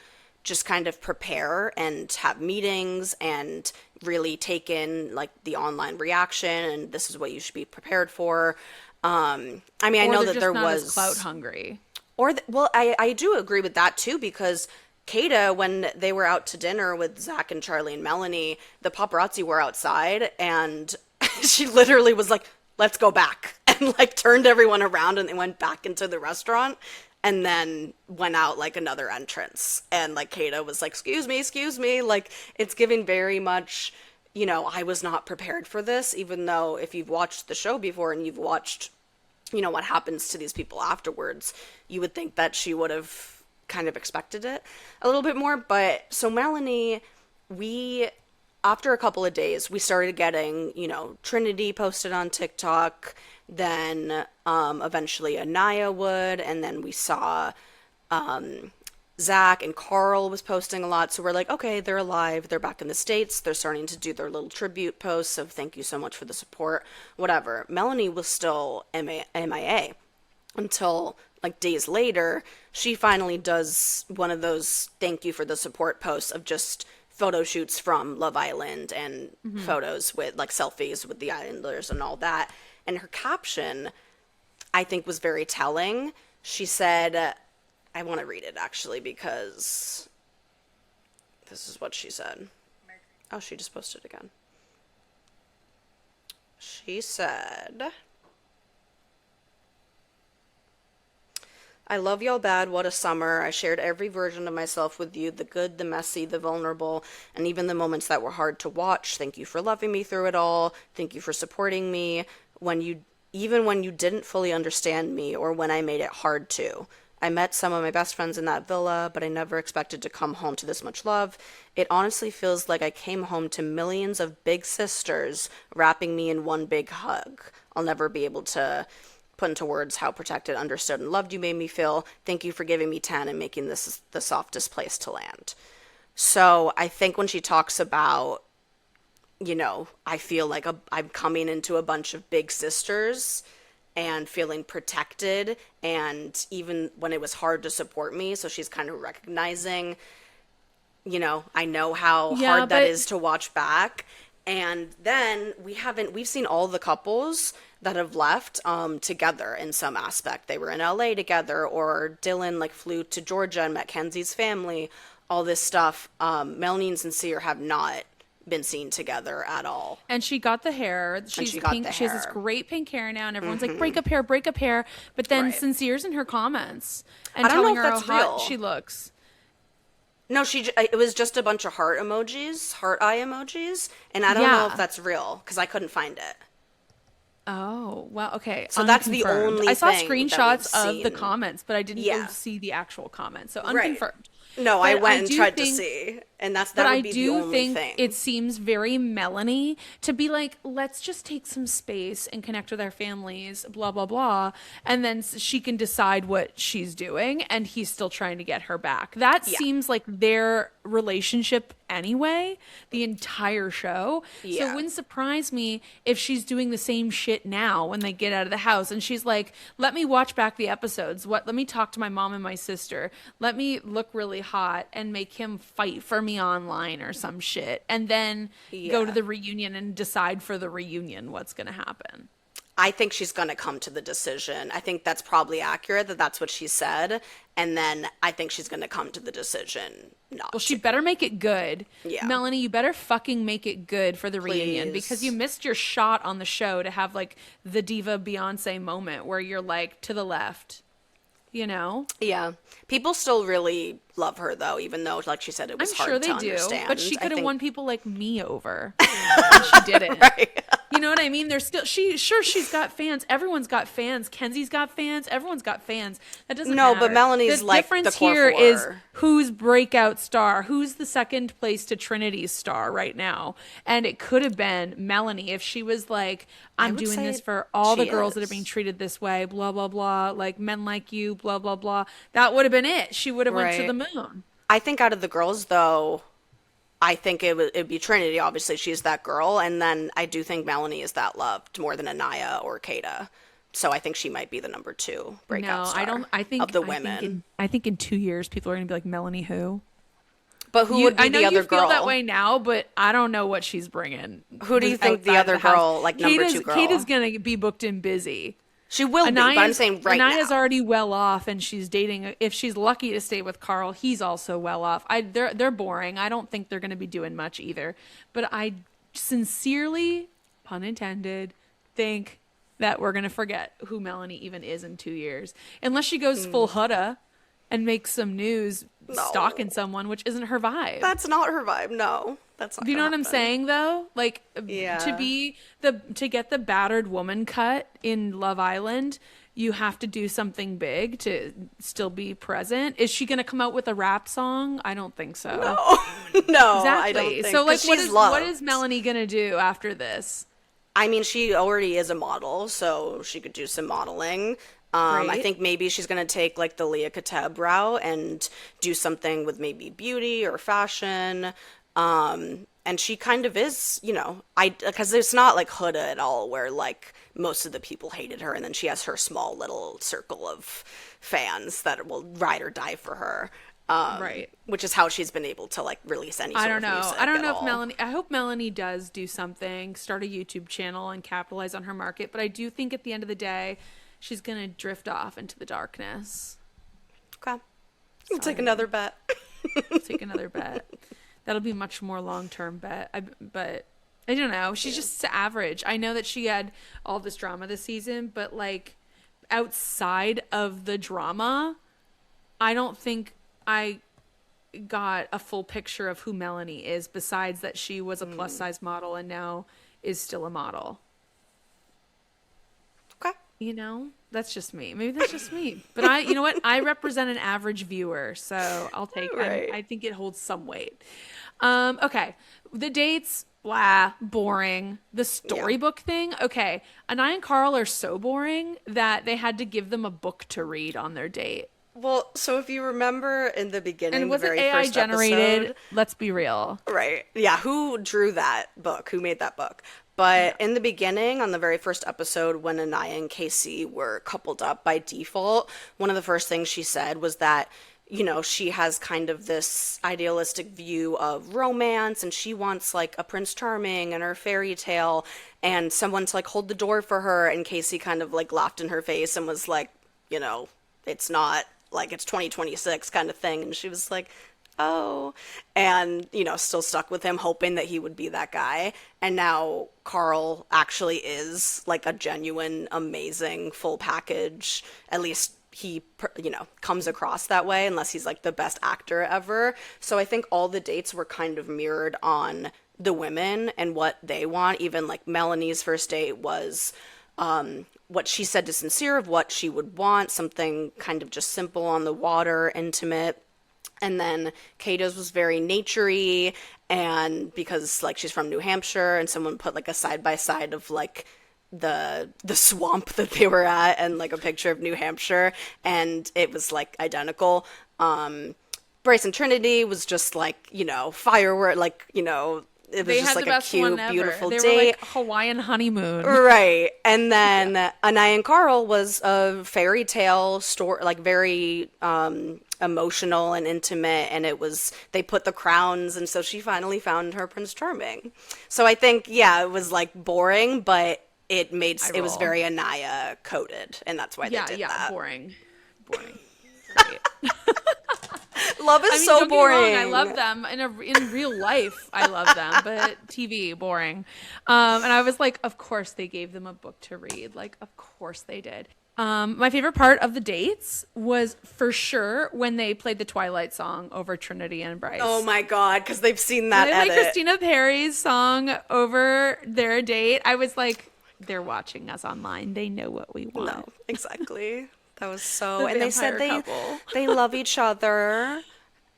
just kind of prepare and have meetings and really take in like the online reaction, and this is what you should be prepared for. I mean, I know that there was clout hungry. Well, I do agree with that too, because Kata, when they were out to dinner with Zach and Charlie and Melanie, the paparazzi were outside, and she literally was like, let's go back, and like turned everyone around, and they went back into the restaurant, and then went out like another entrance. And like Kata was like, excuse me. Like, it's giving very much, you know, I was not prepared for this, even though if you've watched the show before and you've watched, you know, what happens to these people afterwards, you would think that she would have kind of expected it a little bit more. But so Melanie, after a couple of days, we started getting, you know, Trinity posted on TikTok, then eventually Anaya would, and then we saw Zach and Carl was posting a lot. So we're like, okay, they're alive, they're back in the States, they're starting to do their little tribute posts of thank you so much for the support, whatever. Melanie was still MIA until like days later. She finally does one of those thank you for the support posts of just photo shoots from Love Island and photos with like selfies with the Islanders and all that. And her caption, I think, was very telling. She said, I want to read it actually, because this is what she said. Oh, she just posted again. She said, I love y'all bad, what a summer. I shared every version of myself with you, the good, the messy, the vulnerable, and even the moments that were hard to watch. Thank you for loving me through it all. Thank you for supporting me even when you didn't fully understand me or when I made it hard to. I met some of my best friends in that villa, but I never expected to come home to this much love. It honestly feels like I came home to millions of big sisters wrapping me in one big hug. I'll never be able to put into words how protected, understood, and loved you made me feel. Thank you for giving me 10 and making this the softest place to land. So I think when she talks about, you know, I feel like I'm coming into a bunch of big sisters and feeling protected, and even when it was hard to support me, so she's kind of recognizing, you know, I know how hard that is to watch back. And then we've seen all the couples that have left together in some aspect. They were in LA together, or Dylan like flew to Georgia and met Kenzie's family, all this stuff. Melanie and Sincere have not been seen together at all. And she got the hair. She's pink. She has this great pink hair now, and everyone's like, break up hair. But then Sincere's in her comments and telling her how hot she looks. No, it was just a bunch of heart eye emojis, and I don't know if that's real, because I couldn't find it. Oh, well, okay. So that's the only I saw thing screenshots of the comments, but I didn't go see the actual comments. So unconfirmed. No, but I went and tried to see, and that would be the only thing. It seems very Melanie to be like, let's just take some space and connect with our families, blah, blah, blah, and then she can decide what she's doing, and he's still trying to get her back. That seems like their relationship anyway, the entire show. So it wouldn't surprise me if she's doing the same shit now when they get out of the house, and she's like, let me watch back the episodes. Let me talk to my mom and my sister. Let me look really hot and make him fight for me online or some shit, and then go to the reunion and decide for the reunion what's going to happen. I think she's going to come to the decision. I think that's probably accurate that that's what she said. And then I think she's going to come to the decision not Well, she to. better make it good. Yeah. Melanie, you better fucking make it good for the reunion Please. because you missed your shot on the show to have like the diva Beyonce moment where you're like to the left, you know? Yeah. People still really love her, though, even though, like she said, it was I'm hard sure to they do, understand. but she I could have think- won people like me over. And she didn't. Right. You know what I mean? There's still she's got fans. Everyone's got fans. Kenzie's got fans. Everyone's got fans. That doesn't No, matter. but Melanie's the like the difference core here four. is who's breakout star, who's the second place to Trinity's star right now, and it could have been Melanie if she was like, I'm would doing say this for all the she girls that are is. being treated this way, blah blah blah, like men like you, blah blah blah. That would have been it. She would have went to Right. the moon. I think out of the girls, though, I think it'd be Trinity. Obviously, she's that girl. And then I do think Melanie is that loved more than Anaya or Kata. So I think she might be the number 2 breakout No, star I don't. I think of the I think women. I think in 2 years people are gonna be like Melanie who. But who would be I know the other you feel girl? that way now, but I don't know what she's bringing. Who do you think the outside other house. girl, like, number 2 girl? Kate is gonna be booked and busy. She will be, but I'm saying right Anaya's now. already well off, and she's dating. If she's lucky to stay with Carl, he's also well off. They're boring. I don't think they're going to be doing much either. But I sincerely, pun intended, think that we're going to forget who Melanie even is in 2 years, unless she goes full Huda and makes some news stalking someone, which isn't her vibe. That's not her vibe. No, that's not. Do you know gonna what I'm happen. saying though? Like Yeah. to get the battered woman cut in Love Island, you have to do something big to still be present. Is she going to come out with a rap song? I don't think so. No, Exactly. I don't think. So like 'cause what she's is loved. Melanie going to do after this? I mean, she already is a model, so she could do some modeling. I Great. think maybe she's going to take like the Leah Kateb route and do something with maybe beauty or fashion. And she kind of is, you know, because it's not like Huda at all, where like most of the people hated her, and then she has her small little circle of fans that will ride or die for her. Right. Which is how she's been able to like release any sort I don't of know. music I don't at know if all. Melanie. I hope Melanie does do something, start a YouTube channel, and capitalize on her market. But I do think at the end of the day, she's gonna drift off into the darkness. Okay. We'll take another bet. Take another bet. That'll be a much more long-term bet. But I don't know. She's just average. I know that she had all this drama this season, but like outside of the drama, I don't think I got a full picture of who Melanie is, besides that she was a plus size model and now is still a model. Okay. You know, that's just me. Maybe that's just me. But you know what? I represent an average viewer, so I'll take. Right. I think it holds some weight. Okay, the dates, blah, boring. The storybook thing, okay. Anaya and Carl are so boring that they had to give them a book to read on their date. Well, so if you remember in the beginning, And was the it very AI first generated? episode, Let's be real. right? Yeah, who drew that book? Who made that book? But in the beginning, on the very first episode, when Anaya and Casey were coupled up by default, one of the first things she said was that, you know, she has kind of this idealistic view of romance, and she wants like a Prince Charming and her fairy tale and someone to like hold the door for her. And Casey kind of like laughed in her face and was like, you know, it's not like it's 2026 kind of thing. And she was like, oh, and, you know, still stuck with him, hoping that he would be that guy. And now Carl actually is like a genuine, amazing, full package. At least he, you know, comes across that way, unless he's like the best actor ever. So I think all the dates were kind of mirrored on the women and what they want. Even like Melanie's first date was what she said to Sincere of what she would want, something kind of just simple on the water, intimate. And then Kata's was very naturey, and because like she's from New Hampshire, and someone put like a side by side of like the swamp that they were at and like a picture of New Hampshire, and it was like identical. Bryce and Trinity was just like, you know, firework, like, you know, it was They just had like the a best cute, one ever. beautiful They date. were like Hawaiian honeymoon. Right. And then Anaya and Carl was a fairy tale story, like very emotional and intimate. And it was, they put the crowns. And so she finally found her Prince Charming. So I think, yeah, it was like boring, but it I was roll. very Anaya coded, and that's why they did that. Boring. Great. Love is I mean, so don't boring. get me wrong, I love them in real life. I love them, but TV boring. And I was like, of course they gave them a book to read. Like, of course they did. My favorite part of the dates was for sure when they played the Twilight song over Trinity and Bryce. Oh my god, because they've seen that They edit. played Christina Perry's song over their date. I was like, they're watching us online. They know what we want. No, exactly. That was so. The And they said vampire couple. they love each other.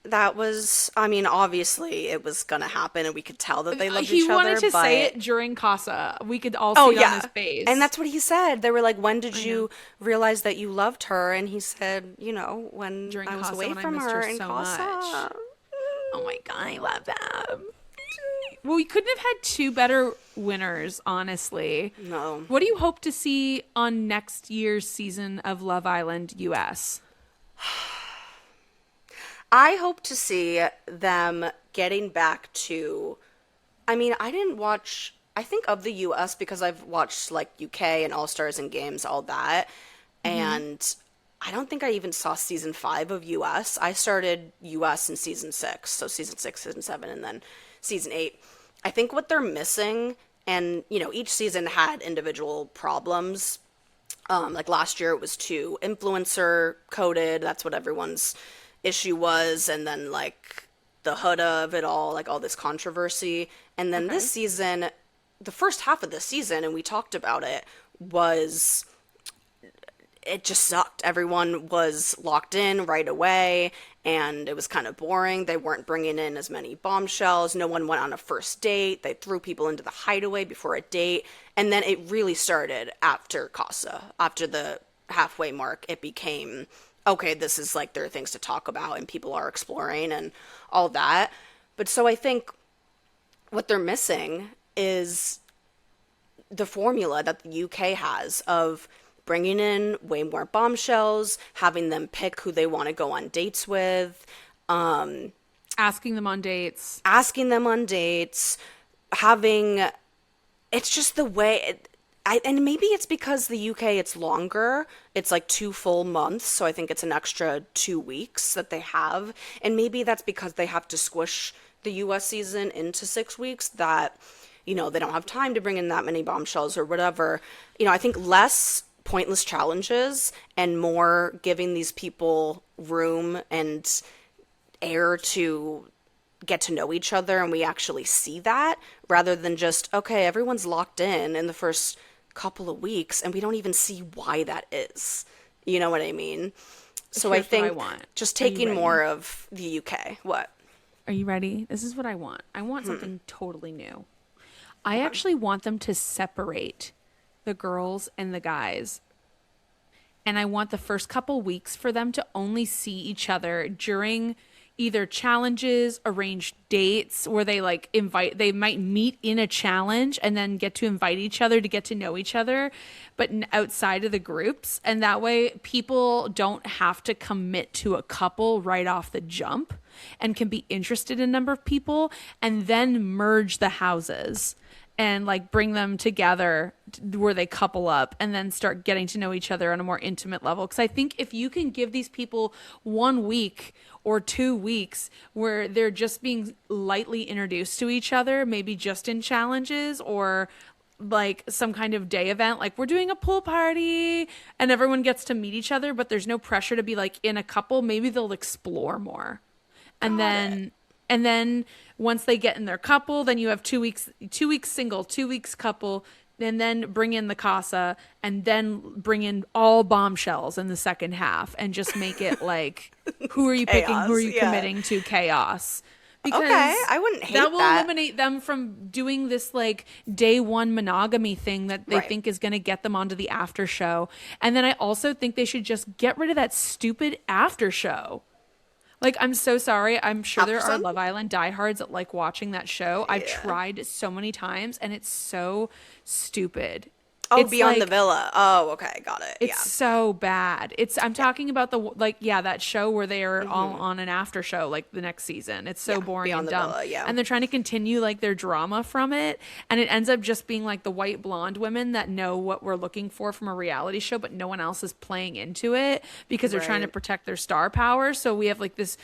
That was, I mean, obviously it was gonna happen, and we could tell that they loved each other. He wanted to but... say it during Casa. We could all see it on his face. And that's what he said. They were like, "When did you realize that you loved her?" And he said, "You know, when During I was Casa, away when I from missed her her in so Casa." much. Oh my god, I love them. Well, we couldn't have had two better winners, honestly. No. What do you hope to see on next year's season of Love Island US? I hope to see them getting back to. I mean, I didn't watch. I think of the US because I've watched like UK and All Stars and Games, all that, and I don't think I even saw season 5 of US. I started US in season 6, so season 6, season 7, and then season 8. I think what they're missing, and you know, each season had individual problems. Like last year, it was too influencer coded. That's what everyone's issue was, and then like the hood of it all, like all this controversy. And then this season, the first half of the season, and we talked about it, was it just sucked. Everyone was locked in right away, and it was kind of boring. They weren't bringing in as many bombshells. No one went on a first date. They threw people into the hideaway before a date. And then it really started after Casa. After the halfway mark, it became, okay, this is like there are things to talk about and people are exploring and all that. But so I think what they're missing is the formula that the UK has of bringing in way more bombshells, having them pick who they want to go on dates with, Asking them on dates. having, it's just the way, and maybe it's because the UK, it's longer. It's like 2 full months, so I think it's an extra 2 weeks that they have. And maybe that's because they have to squish the US season into 6 weeks, that, you know, they don't have time to bring in that many bombshells or whatever. You know, I think less pointless challenges and more giving these people room and air to get to know each other, and we actually see that, rather than just, okay, everyone's locked in the first couple of weeks and we don't even see why that is. You know what I mean? So I Here's what I think want. just Are you taking ready? more of the UK. What? Are you ready? This is what I want. I want something totally new. I actually want them to separate the girls and the guys. And I want the first couple weeks for them to only see each other during either challenges, arranged dates where they like they might meet in a challenge and then get to invite each other to get to know each other, but outside of the groups. And that way people don't have to commit to a couple right off the jump and can be interested in a number of people, and then merge the houses and like bring them together where they couple up and then start getting to know each other on a more intimate level. Because I think if you can give these people 1 week or 2 weeks where they're just being lightly introduced to each other, maybe just in challenges or like some kind of day event, like we're doing a pool party and everyone gets to meet each other, but there's no pressure to be like in a couple, maybe they'll explore more. And then once they get in their couple, then you have 2 weeks single, 2 weeks couple, and then bring in the casa, and then bring in all bombshells in the second half, and just make it like, who are you picking? Who are you committing to? Chaos. Because Okay, I wouldn't hate that will that. eliminate them from doing this like day one monogamy thing that they Right. think is going to get them onto the after show. And then I also think they should just get rid of that stupid after show. Like, I'm so sorry. I'm sure there are After Sun? Love Island diehards that like watching that show. I've tried so many times and it's so stupid. Oh, It's Beyond the like- Villa. Oh, okay, got it. It's Yeah. so bad. I'm talking about that show where they are all on an after show, like the next season. It's so boring Beyond and the dumb. Villa, yeah. And they're trying to continue like their drama from it. And it ends up just being like the white blonde women that know what we're looking for from a reality show, but no one else is playing into it because they're trying to Right. protect their star power. So we have like this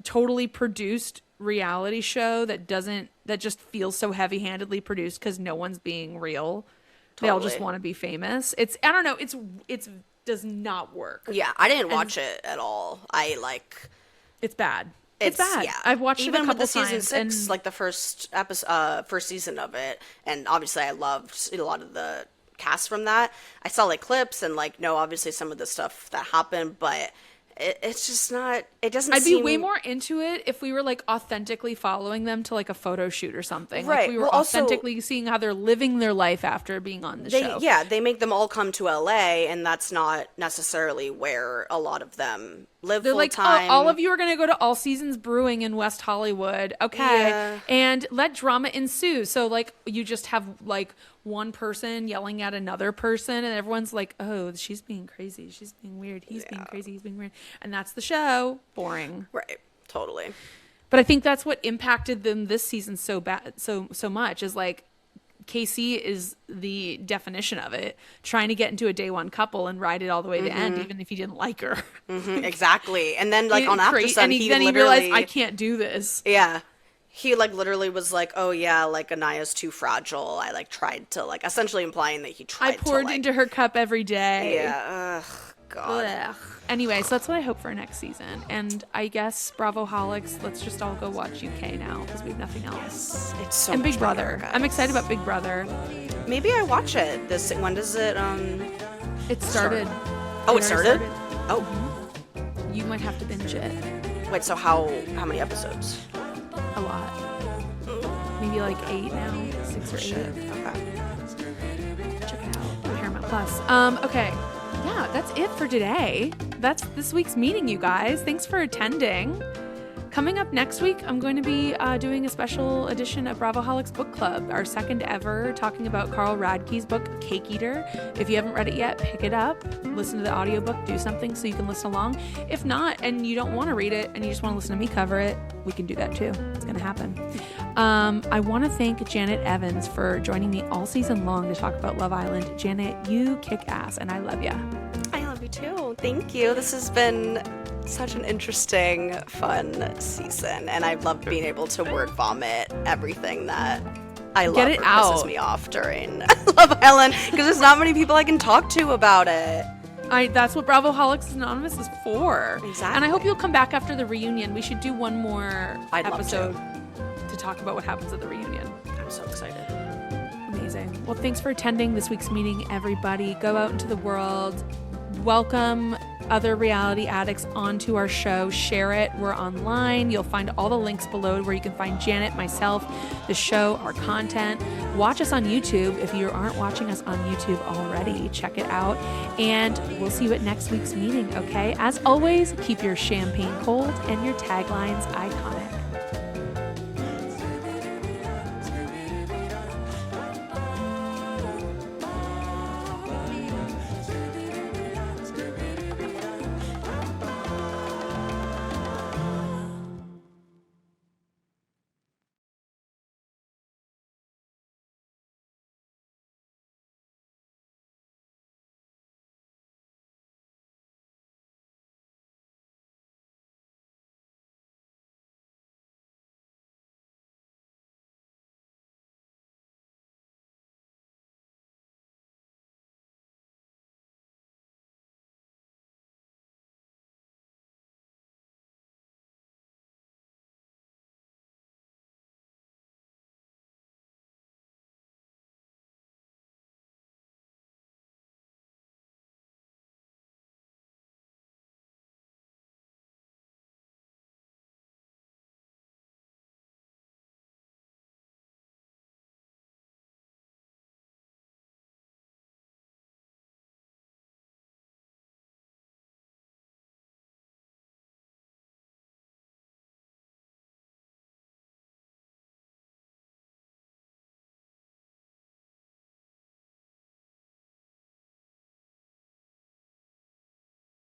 totally produced reality show that just feels so heavy-handedly produced because no one's being real. They all just Totally. want to be famous. I don't know, it's does not work. Yeah, I didn't watch it at all. It's bad. It's bad. Yeah. I've watched Even it a couple with the season times 6, and like the first episode, first season of it, and obviously I loved a lot of the cast from that. I saw like clips and like know obviously some of the stuff that happened, but it's just not. It doesn't. I'd be seem way more into it if we were like authentically following them to like a photo shoot or something. Right. Like we were Well, also- authentically seeing how they're living their life after being on the show. Yeah, they make them all come to LA, and that's not necessarily where a lot of them live They're full like, time. oh, all of you are going to go to All Seasons Brewing in West Hollywood. Okay. Yeah. And let drama ensue. So, like, you just have, like, one person yelling at another person, and everyone's like, oh, she's being crazy. She's being weird. He's being crazy. He's being weird. And that's the show. Boring. Right. Totally. But I think that's what impacted them this season so much is, like, Casey is the definition of it, trying to get into a day one couple and ride it all the way to the end, even if he didn't like her. Exactly. And then like on After Sun, and he then he literally realized I can't do this. Yeah. He like literally was like, "Oh yeah, like Anaya's too fragile." I like tried to like essentially implying that he tried I poured to like, into her cup every day. Yeah. Ugh, God. Ugh. Anyway, so that's what I hope for next season. And I guess Bravo Holics, let's just all go watch UK now because we have nothing else. It's so And much Big Brother. better, I'm guys. excited about Big Brother. Maybe I watch it. When does it It started. Oh, It it already started? Oh. You might have to binge it Wait, so how many episodes? a lot. Maybe like 8 now, 6 or 8. Okay. Check it out. Paramount Plus. Okay. Yeah, that's it for today. That's this week's meeting, you guys. Thanks for attending. Coming up next week, I'm going to be doing a special edition of Bravoholics Book Club, our second ever, talking about Carl Radke's book, Cake Eater. If you haven't read it yet, pick it up, listen to the audiobook, do something so you can listen along. If not, and you don't want to read it and you just want to listen to me cover it, we can do that too. It's going to happen. I want to thank Janet Evans for joining me all season long to talk about Love Island. Janet, you kick ass, and I love ya. I love you too. Thank you. This has been such an interesting, fun season, and I've loved being able to word vomit everything that I love it or out. pisses me off during Love Island, because there's not many people I can talk to about it. That's what Bravoholics Anonymous is for. Exactly. And I hope you'll come back after the reunion. We should do one more I'd love episode to talk about what happens at the reunion. I'm so excited. Amazing. Well, thanks for attending this week's meeting, everybody. Go out into the world. Welcome other reality addicts onto our show. Share it. We're online. You'll find all the links below where you can find Janet, myself, the show, our content. Watch us on YouTube. If you aren't watching us on YouTube already, check it out. And we'll see you at next week's meeting, okay? As always, keep your champagne cold and your taglines iconic.